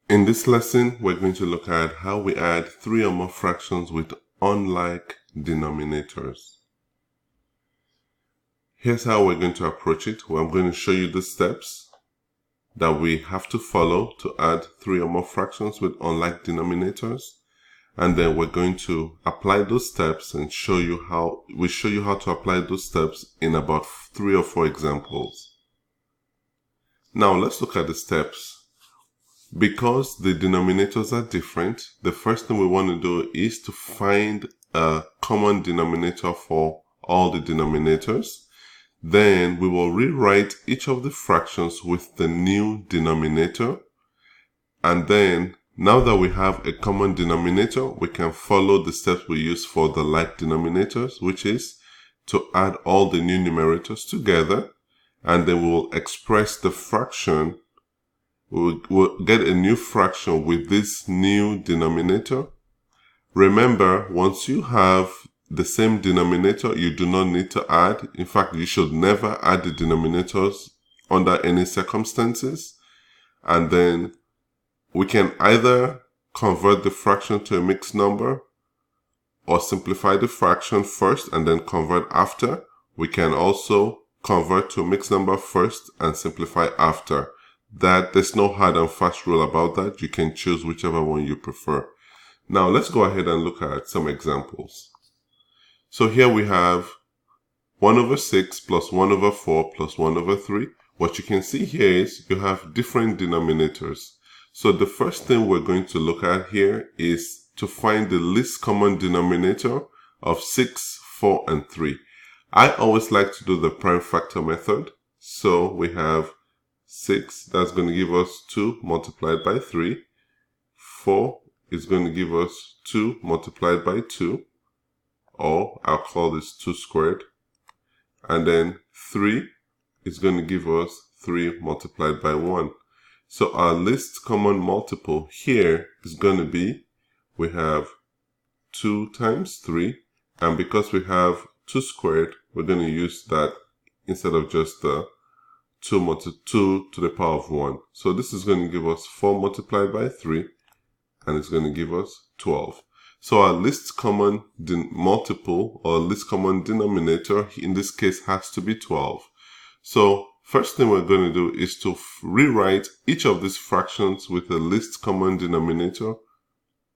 In this lesson, we're going to look at how we add three or more fractions with unlike denominators. Here's how we're going to approach it. Well, I'm going to show you the steps that we have to follow to add three or more fractions with unlike denominators. And then we're going to apply those steps and show you how to apply those steps in about 3 or 4 examples. Now let's look at the steps. Because the denominators are different, the first thing we want to do is to find a common denominator for all the denominators. Then we will rewrite each of the fractions with the new denominator. And then, now that we have a common denominator, we can follow the steps we use for the like denominators, which is to add all the new numerators together. And then we will express the fraction. We'll get a new fraction with this new denominator. Remember, once you have the same denominator, you do not need to add. In fact, you should never add the denominators under any circumstances. And then we can either convert the fraction to a mixed number or simplify the fraction first and then convert after. We can also convert to a mixed number first and simplify after. There's no hard and fast rule about that. You can choose whichever one you prefer. Now let's go ahead and look at some examples. So here we have 1 over 6 plus 1 over 4 plus 1 over 3. What you can see here is you have different denominators. So the first thing we're going to look at here is to find the least common denominator of 6, 4, and 3. I always like to do the prime factor method. So we have 6, that's going to give us 2 multiplied by 3. 4 is going to give us 2 multiplied by 2, or I'll call this 2 squared. And then 3 is going to give us 3 multiplied by 1. So our least common multiple here is going to be, we have 2 times 3, and because we have 2 squared, we're going to use that instead of just the 2 to the power of 1. So this is going to give us 4 multiplied by 3, and it's going to give us 12. So our least common multiple, or least common denominator, in this case has to be 12. So first thing we're going to do is to rewrite each of these fractions with the least common denominator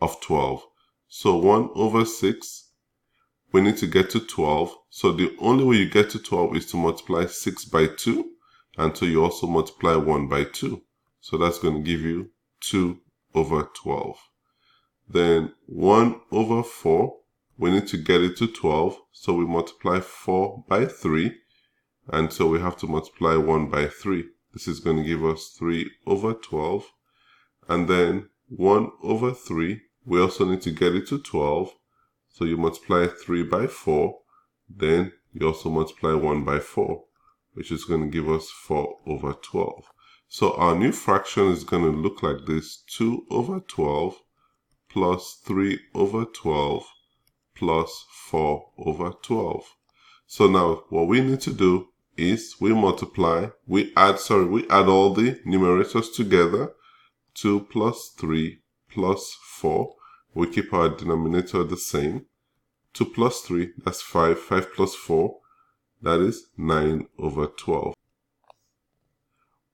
of 12. So 1 over 6, we need to get to 12. So the only way you get to 12 is to multiply 6 by 2. Until you also multiply 1 by 2. So that's going to give you 2 over 12. Then 1 over 4, we need to get it to 12. So we multiply 4 by 3. And so we have to multiply 1 by 3. This is going to give us 3 over 12. And then 1 over 3, we also need to get it to 12. So you multiply 3 by 4. Then you also multiply 1 by 4. Which is going to give us 4 over 12. So our new fraction is going to look like this: 2 over 12 plus 3 over 12 plus 4 over 12. So now what we need to do is we add all the numerators together. 2 plus 3 plus 4. We keep our denominator the same. 2 plus 3, that's 5. 5 plus 4. That is 9 over 12.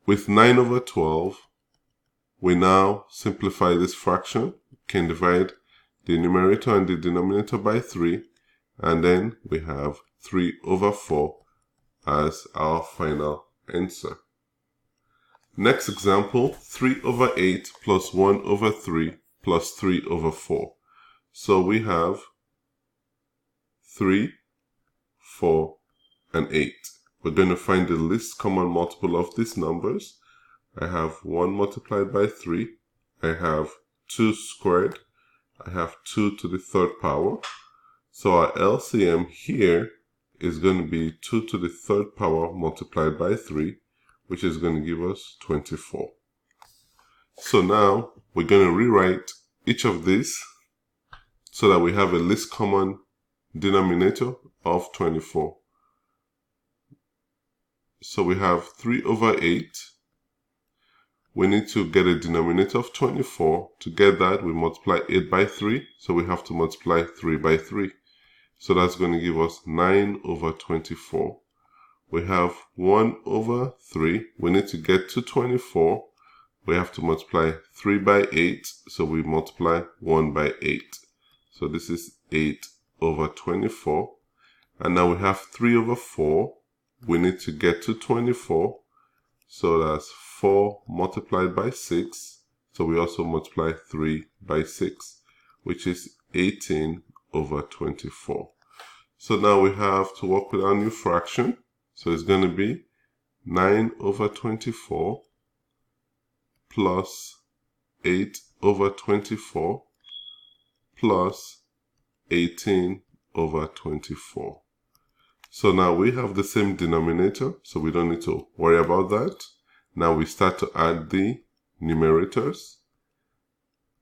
With 9 over 12, we now simplify this fraction. We can divide the numerator and the denominator by 3, and then we have 3 over 4 as our final answer. Next example, 3 over 8 plus 1 over 3 plus 3 over 4. So we have 3, 4, and 8. We're going to find the least common multiple of these numbers. I have 1 multiplied by 3. I have 2 squared. I have 2 to the 3rd power. So our LCM here is going to be 2 to the 3rd power multiplied by 3, which is going to give us 24. So now we're going to rewrite each of these so that we have a least common denominator of 24. So we have 3 over 8. we need to get a denominator of 24. To get that, we multiply 8 by 3. So we have to multiply 3 by 3. So that's going to give us 9 over 24. We have 1 over 3. We need to get to 24. We have to multiply 3 by 8. So we multiply 1 by 8. So this is 8 over 24. And now we have 3 over 4. We need to get to 24. So that's 4 multiplied by 6. So we also multiply 3 by 6, which is 18 over 24. So now we have to work with our new fraction. So it's going to be 9 over 24 plus 8 over 24 plus 18 over 24. So now we have the same denominator, so we don't need to worry about that. Now we start to add the numerators.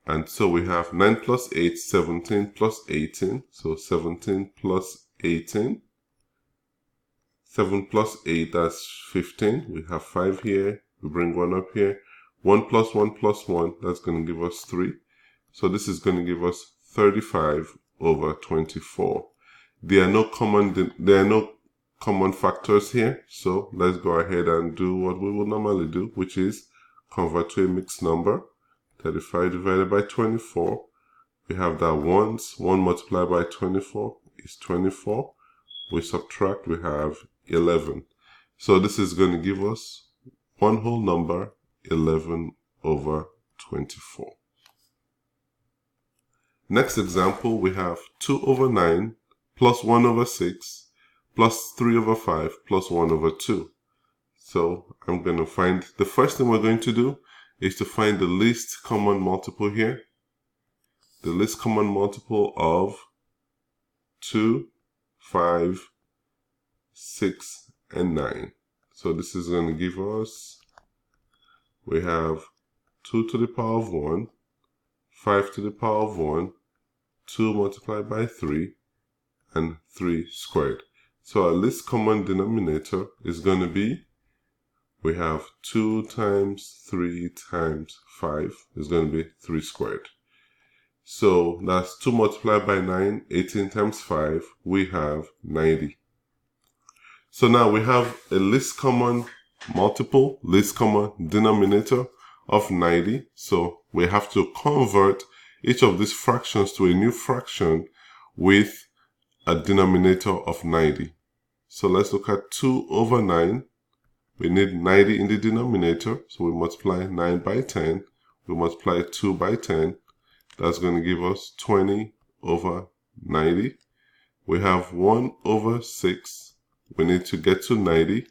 And so we have 9 plus 8, 17 plus 18. So 17 plus 18. 7 plus 8, that's 15. We have 5 here. We bring 1 up here. 1 plus 1 plus 1, that's going to give us 3. So this is going to give us 35 over 24. There are no common factors here. So let's go ahead and do what we would normally do, which is convert to a mixed number. 35 divided by 24. We have that once. 1 multiplied by 24 is 24. We subtract, we have 11. So this is going to give us one whole number, 11 over 24. Next example, we have 2 over 9 plus 1 over 6 plus 3 over 5 plus 1 over 2. So I'm going to find, the first thing we're going to do is to find the least common multiple here. The least common multiple of 2, 5, 6, and 9. So this is going to give us, we have 2 to the power of 1, 5 to the power of 1, 2 multiplied by 3, and 3 squared. So our least common denominator is going to be, we have 2 times 3 times 5 is going to be 3 squared. So that's 2 multiplied by 9, 18 times 5, we have 90. So now we have a least common multiple, least common denominator of 90. So we have to convert each of these fractions to a new fraction with a denominator of 90. So let's look at 2 over 9. We need 90 in the denominator, so we multiply 9 by 10. We multiply 2 by 10. That's going to give us 20 over 90. We have 1 over 6. We need to get to 90.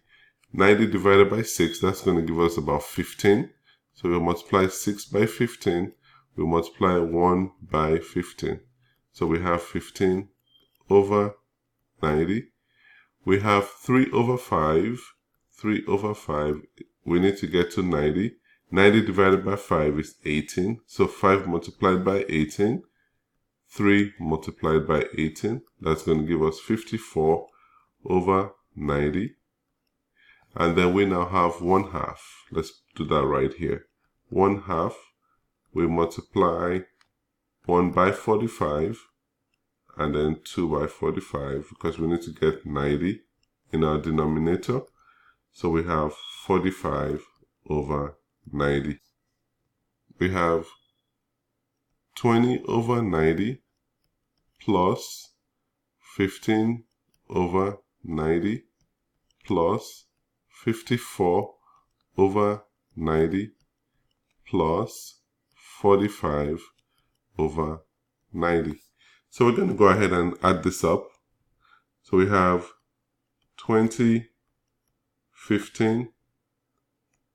90 divided by 6, that's going to give us about 15. So we multiply 6 by 15. We multiply 1 by 15. So we have 15 over 90. We have 3 over 5. 3 over 5. We need to get to 90. 90 divided by 5 is 18. So 5 multiplied by 18. 3 multiplied by 18. That's going to give us 54 over 90. And then we now have 1/2. Let's do that right here. 1/2. We multiply 1 by 45. And then 2 by 45. Because we need to get 90 in our denominator. So we have 45 over 90. We have 20 over 90 plus 15 over 90 plus 54 over 90 plus 45 over 90. So we're going to go ahead and add this up. So we have 20, 15,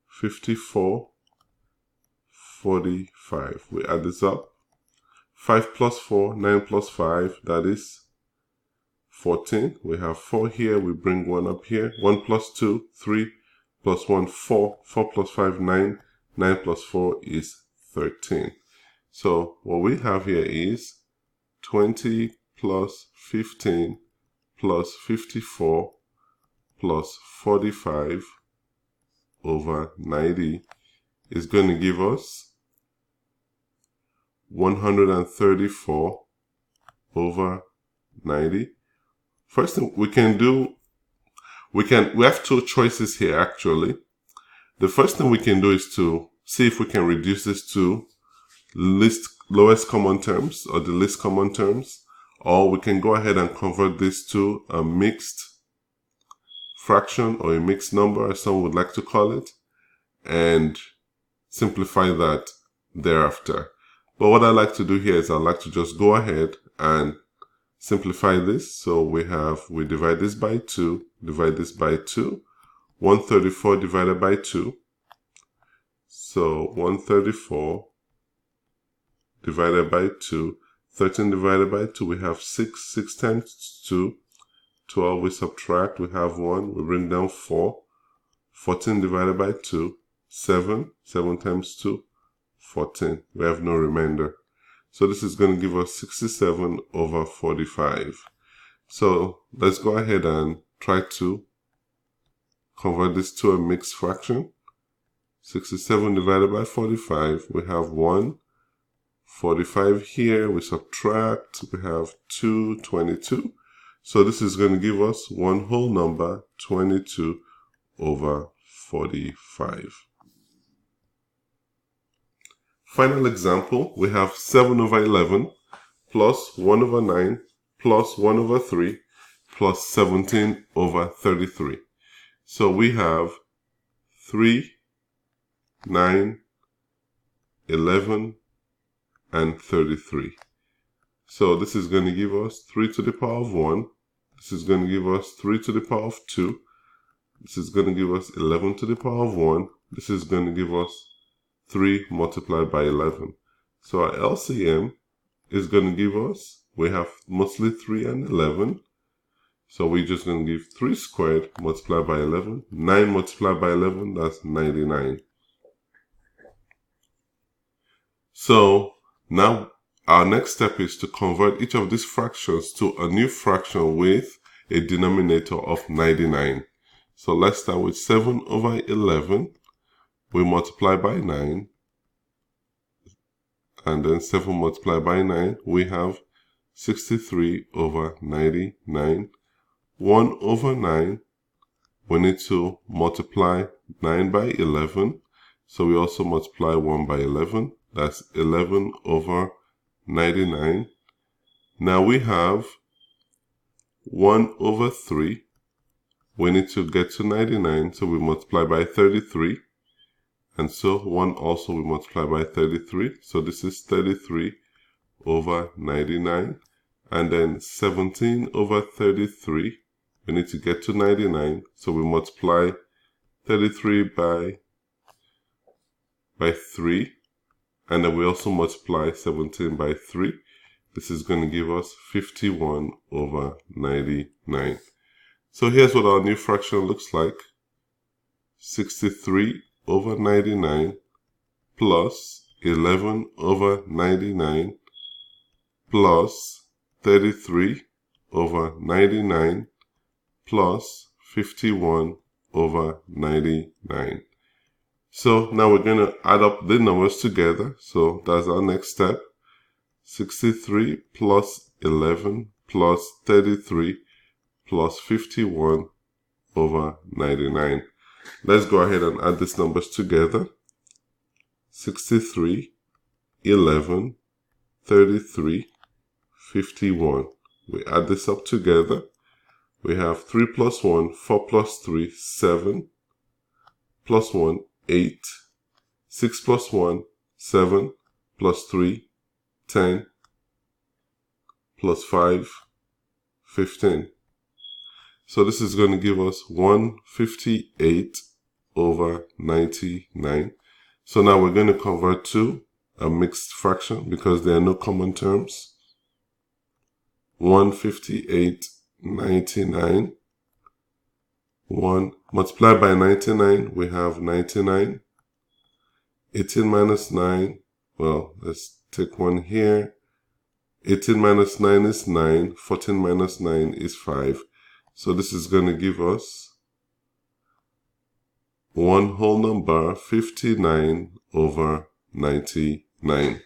54, 45. We add this up. 5 plus 4, 9 plus 5, that is 14. We have 4 here, we bring 1 up here. 1 plus 2, 3 plus 1, 4. 4 plus 5, 9. 9 plus 4 is 13. So what we have here is 20 plus 15 plus 54 plus 45 over 90 is going to give us 134 over 90. First thing we can do, we have two choices here actually. The first thing we can do is to see if we can reduce this to lowest common terms or the least common terms, or we can go ahead and convert this to a mixed fraction or a mixed number, as some would like to call it, and simplify that thereafter. But what I like to do here is I like to just go ahead and simplify this. So we divide this by 2, divide this by 2, 134 divided by 2. So 134 divided by 2, 13 divided by 2, we have 6, 6 times 2, 12, we subtract, we have 1, we bring down 4, 14 divided by 2, 7, 7 times 2, 14, we have no remainder. So this is going to give us 67 over 45. So let's go ahead and try to convert this to a mixed fraction. 67 divided by 45, we have 1. 45 here, we subtract, we have 2, 22. So this is going to give us one whole number, 22 over 45. Final example, we have 7 over 11 plus 1 over 9 plus 1 over 3 plus 17 over 33. So we have 3, 9, 11, and 33. So this is going to give us 3 to the power of 1. This is going to give us 3 to the power of 2. This is going to give us 11 to the power of 1. This is going to give us 3 multiplied by 11. So our LCM is going to give us, we have mostly 3 and 11. So we're just going to give 3 squared multiplied by 11. 9 multiplied by 11, that's 99. So now our next step is to convert each of these fractions to a new fraction with a denominator of 99. So let's start with 7 over 11. We multiply by 9. And then 7 multiplied by 9. We have 63 over 99. 1 over 9. We need to multiply 9 by 11. So we also multiply 1 by 11. That's 11 over 99. Now we have 1 over 3. We need to get to 99, so we multiply by 33. And so 1 also we multiply by 33. So this is 33 over 99. And then 17 over 33. We need to get to 99. So we multiply 33 by 3. And then we also multiply 17 by 3. This is going to give us 51 over 99. So here's what our new fraction looks like. 63 over 99 plus 11 over 99 plus 33 over 99 plus 51 over 99. So now we're going to add up the numbers together. So that's our next step. 63 plus 11 plus 33 plus 51 over 99. Let's go ahead and add these numbers together. 63, 11, 33, 51. We add this up together. We have 3 plus 1, 4 plus 3, 7, plus 1, 8, 6 plus 1, 7, plus 3, 10, plus 5, 15. So this is going to give us 158 over 99. So now we're going to convert to a mixed fraction because there are no common terms. 158, 99. 1 multiplied by 99, we have 99. 18 minus 9, well, let's take 1 here. 18 minus 9 is 9. 14 minus 9 is 5. So this is going to give us one whole number 59 over 99.